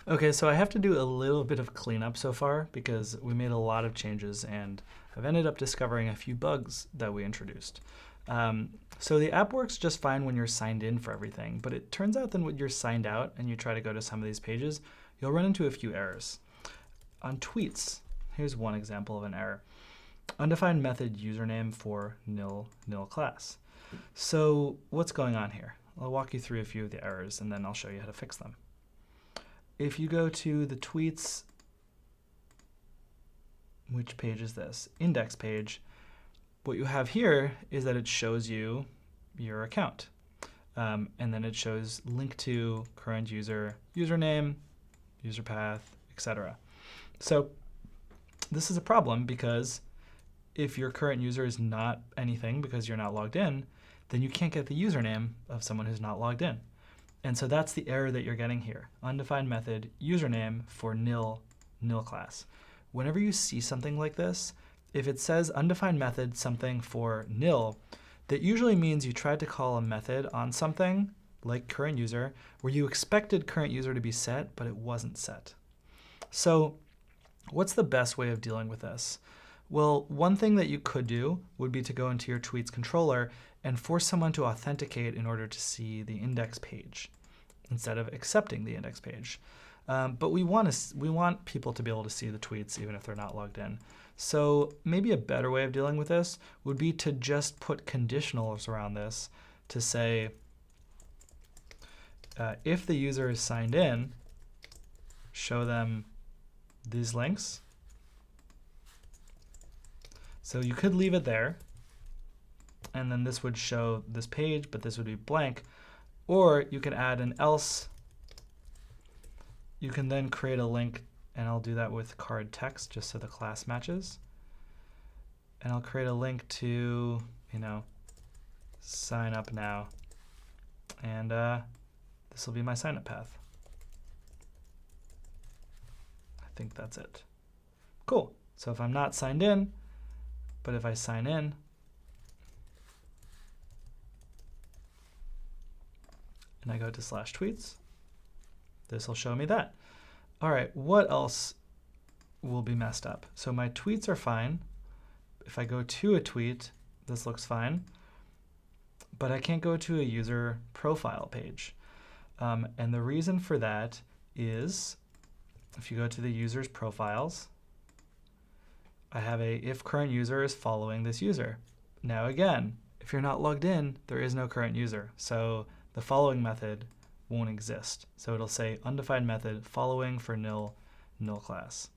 Okay, so I have to do a little bit of cleanup so far because we made a lot of changes and I've ended up discovering a few bugs that we introduced. So the app works just fine when you're signed in for everything, but it turns out that when you're signed out and you try to go to some of these pages, you'll run into a few errors. On tweets, here's one example of an error. Undefined method username for nil class. So what's going on here? I'll walk you through a few of the errors and then I'll show you how to fix them. If you go to the tweets, which page is this? Index page. What you have here is that it shows you your account. And then it shows link to current user, username, user path, etc. So this is a problem because if your current user is not anything because you're not logged in, then you can't get the username of someone who's not logged in. And so that's the error that you're getting here. Undefined method username for nil class. Whenever you see something like this, if it says undefined method something for nil, that usually means you tried to call a method on something like current user where you expected current user to be set, but it wasn't set. So what's the best way of dealing with this? Well, one thing that you could do would be to go into your tweets controller and force someone to authenticate in order to see the index page instead of accepting the index page. But we want people to be able to see the tweets even if they're not logged in. So maybe a better way of dealing with this would be to just put conditionals around this to say if the user is signed in, show them these links. So you could leave it there, and then this would show this page, but this would be blank. Or you could add an else. You can then create a link, and I'll do that with card text just so the class matches. And I'll create a link to, sign up now. And this will be my sign up path. I think that's it. Cool. So if I'm not signed in, but if I sign in, and I go to /tweets, this will show me that. All right, what else will be messed up? So my tweets are fine. If I go to a tweet, this looks fine. But I can't go to a user profile page. And the reason for that is if you go to the user's profiles, I have a if current user is following this user. Now again, if you're not logged in, there is no current user. So the following method won't exist. So it'll say undefined method following for nil class.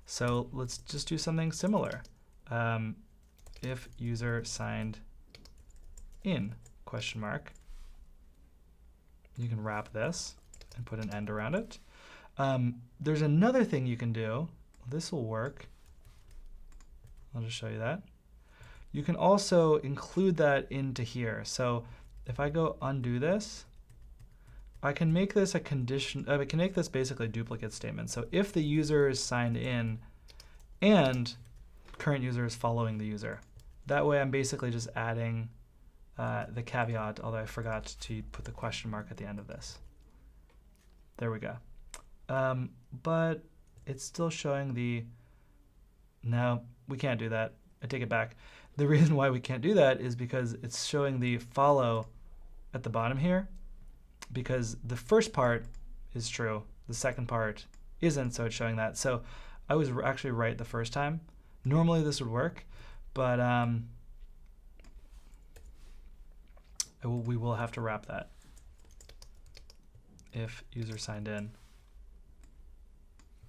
So let's just do something similar. If user signed in, question mark. You can wrap this and put an end around it. There's another thing you can do. This will work. I'll just show you that. You can also include that into here. So if I go undo this, I can make this a condition. I can make this basically a duplicate statement. So if the user is signed in and current user is following the user, that way I'm basically just adding the caveat, although I forgot to put the question mark at the end of this. There we go. But it's still showing the, no, we can't do that. I take it back. The reason why we can't do that is because it's showing the follow at the bottom here, because the first part is true, the second part isn't, so it's showing that. So I was actually right the first time. Normally this would work, but we will have to wrap that. If user signed in,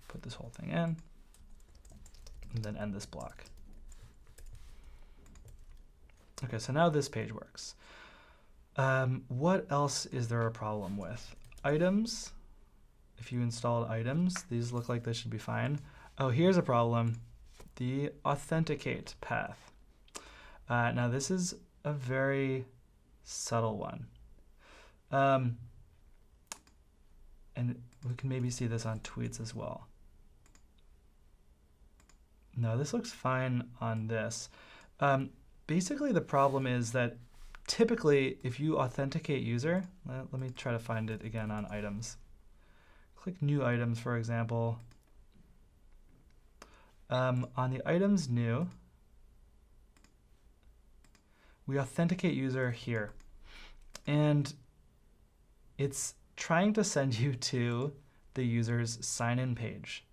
put this whole thing in, and then end this block. Okay, so now this page works. What else is there a problem with? Items, if you installed items, these look like they should be fine. Oh, here's a problem, the authenticate path. Now this is a very subtle one. And we can maybe see this on tweets as well. No, this looks fine on this. Basically, the problem is that typically, if you authenticate user, let me try to find it again on items. click new items, for example. On the items new, we authenticate user here. And it's trying to send you to the user's sign-in page.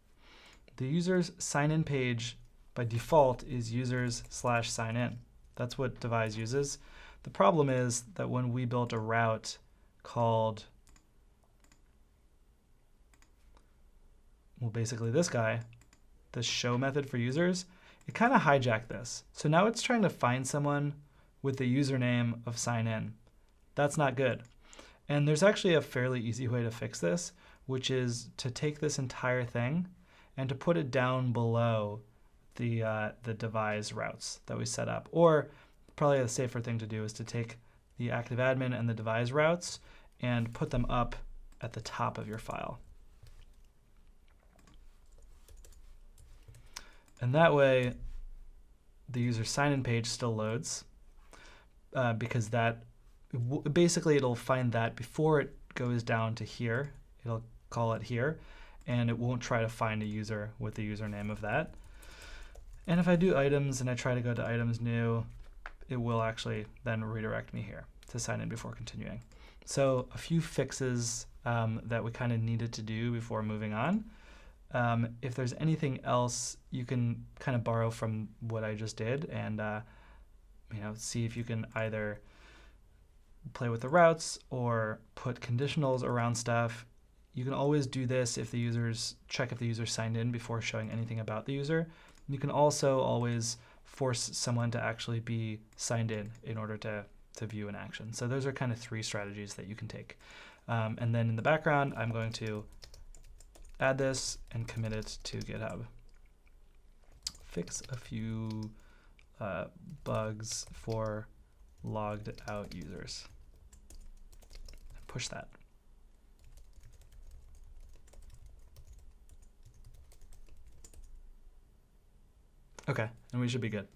The user's sign-in page by default is users/sign-in. That's what Devise uses. The problem is that when we built a route called, well, basically this guy, the show method for users, it kind of hijacked this. So now it's trying to find someone with the username of sign-in. That's not good. And there's actually a fairly easy way to fix this, which is to take this entire thing and to put it down below the Devise routes that we set up. Or probably a safer thing to do is to take the ActiveAdmin and the Devise routes and put them up at the top of your file. And that way, the user sign-in page still loads because that basically it'll find that before it goes down to here. It'll call it here, and it won't try to find a user with the username of that. And if I do items and I try to go to items new, it will actually then redirect me here to sign in before continuing. So a few fixes that we kind of needed to do before moving on. If there's anything else, you can kind of borrow from what I just did and see if you can either play with the routes or put conditionals around stuff. You can always do this if the users check if the user signed in before showing anything about the user. You can also always force someone to actually be signed in order to view an action. So those are kind of three strategies that you can take. And then in the background, I'm going to add this and commit it to GitHub. Fix a few bugs for logged out users. Push that. Okay, and we should be good.